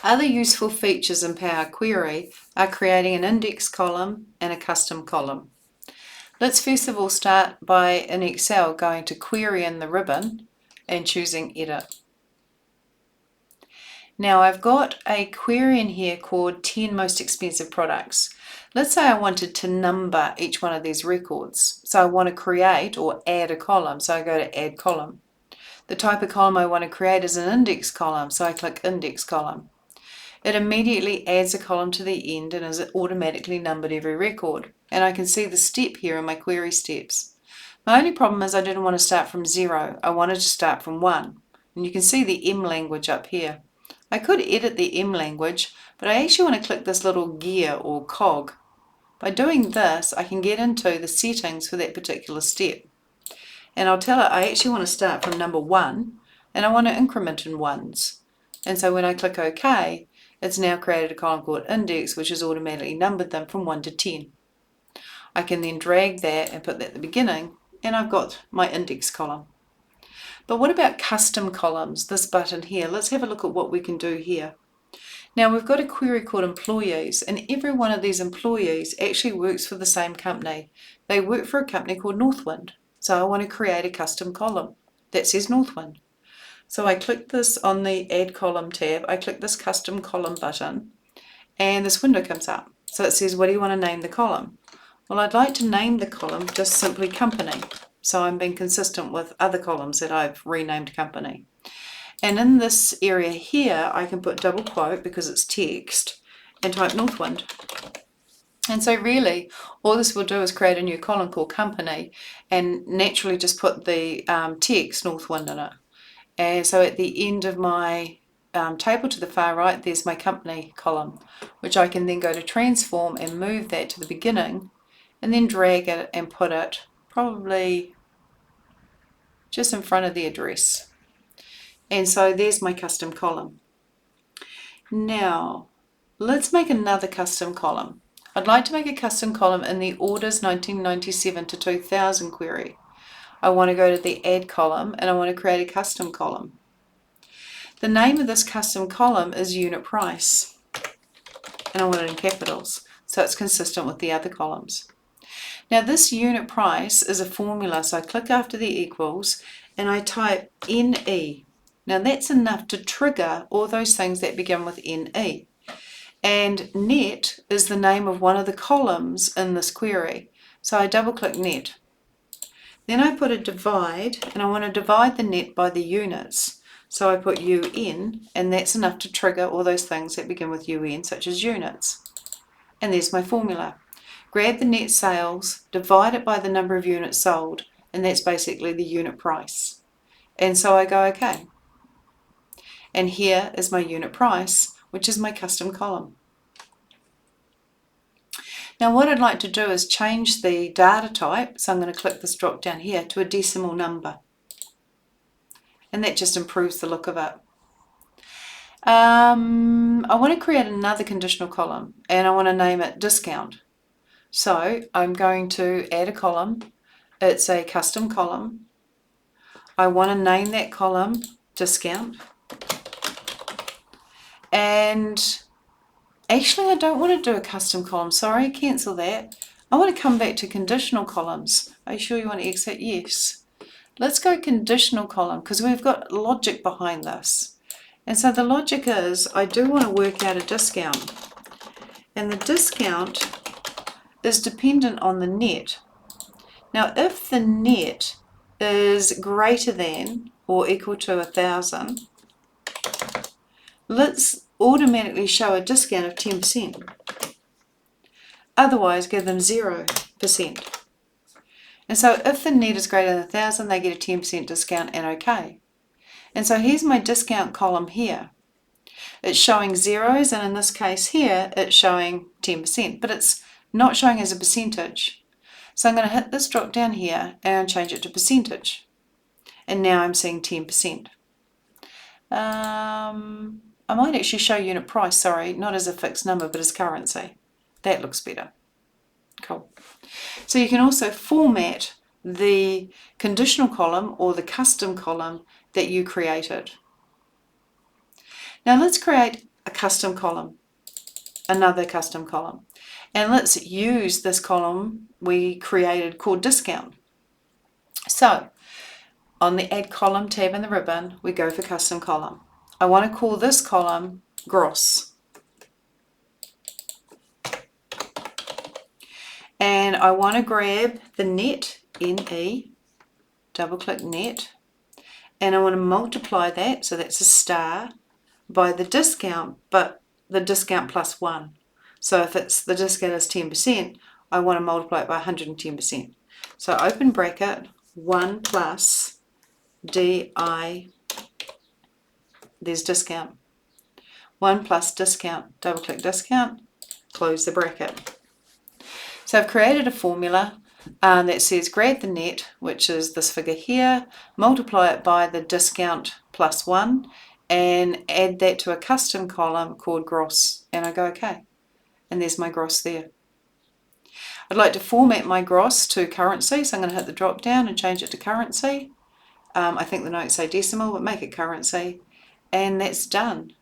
Other useful features in Power Query are creating an index column and a custom column. Let's first of all start by, in Excel, going to Query in the ribbon and choosing Edit. Now I've got a query in here called 10 most expensive products. Let's say I wanted to number each one of these records. So I want to create or add a column, so I go to Add Column. The type of column I want to create is an index column, so I click Index Column. It immediately adds a column to the end and is automatically numbered every record. And I can see the step here in my query steps. My only problem is I didn't want to start from 0, I wanted to start from 1. And you can see the M language up here. I could edit the M language, but I actually want to click this little gear or cog. By doing this, I can get into the settings for that particular step. And I'll tell it I actually want to start from number 1, and I want to increment in ones. And so when I click OK, it's now created a column called index, which has automatically numbered them from 1 to 10. I can then drag that and put that at the beginning, and I've got my index column. But what about custom columns, this button here? Let's have a look at what we can do here. Now we've got a query called employees, and every one of these employees actually works for the same company. They work for a company called Northwind. So I want to create a custom column that says Northwind. So I click this on the Add Column tab, I click this Custom Column button, and this window comes up. So it says, what do you want to name the column? Well, I'd like to name the column just simply Company. So I'm being consistent with other columns that I've renamed Company. And in this area here, I can put double quote because it's text and type Northwind. And so really, all this will do is create a new column called Company and naturally just put the text Northwind in it. And so at the end of my table to the far right, there's my Company column, which I can then go to Transform and move that to the beginning and then drag it and put it probably just in front of the address. And so there's my custom column. Now, let's make another custom column. I'd like to make a custom column in the Orders 1997 to 2000 query. I want to go to the Add column and I want to create a custom column. The name of this custom column is Unit Price, and I want it in capitals, so it's consistent with the other columns. Now this unit price is a formula, so I click after the equals and I type NE. Now that's enough to trigger all those things that begin with NE. And net is the name of one of the columns in this query. So I double click net. Then I put a divide, and I want to divide the net by the units. So I put UN, and that's enough to trigger all those things that begin with UN, such as units. And there's my formula. Grab the net sales, divide it by the number of units sold, and that's basically the unit price. And so I go OK. And here is my unit price, which is my custom column. Now what I'd like to do is change the data type, so I'm going to click this drop down here, to a decimal number. And that just improves the look of it. I want to create another conditional column, and I want to name it discount. So I'm going to add a column. It's a custom column. I want to name that column discount. And actually, I don't want to do a custom column. Sorry, cancel that. I want to come back to conditional columns. Are you sure you want to exit? Yes. Let's go conditional column because we've got logic behind this. And so the logic is I do want to work out a discount. And the discount is dependent on the net. Now, if the net is greater than or equal to 1,000, let's automatically show a discount of 10%. Otherwise, give them 0%. And so if the net is greater than 1,000, they get a 10% discount and OK. And so here's my discount column here. It's showing zeros, and in this case here, it's showing 10%, but it's not showing as a percentage. So I'm going to hit this drop down here and change it to percentage. And now I'm seeing 10%. I might actually show unit price, sorry, not as a fixed number, but as currency. That looks better. Cool. So you can also format the conditional column or the custom column that you created. Now let's create a custom column, another custom column. And let's use this column we created called discount. So on the Add Column tab in the ribbon, we go for Custom Column. I want to call this column Gross. And I want to grab the net, N-E, double click net, and I want to multiply that, so that's a star, by the discount, but the discount plus 1. So if it's the discount is 10%, I want to multiply it by 110%. So open bracket, 1 plus DI, there's discount. 1 plus discount, double click discount, close the bracket. So I've created a formula that says grab the net, which is this figure here, multiply it by the discount plus 1, and add that to a custom column called gross, and I go okay. And there's my gross there. I'd like to format my gross to currency, so I'm going to hit the drop down and change it to currency. I think the notes say decimal, but make it currency, and that's done.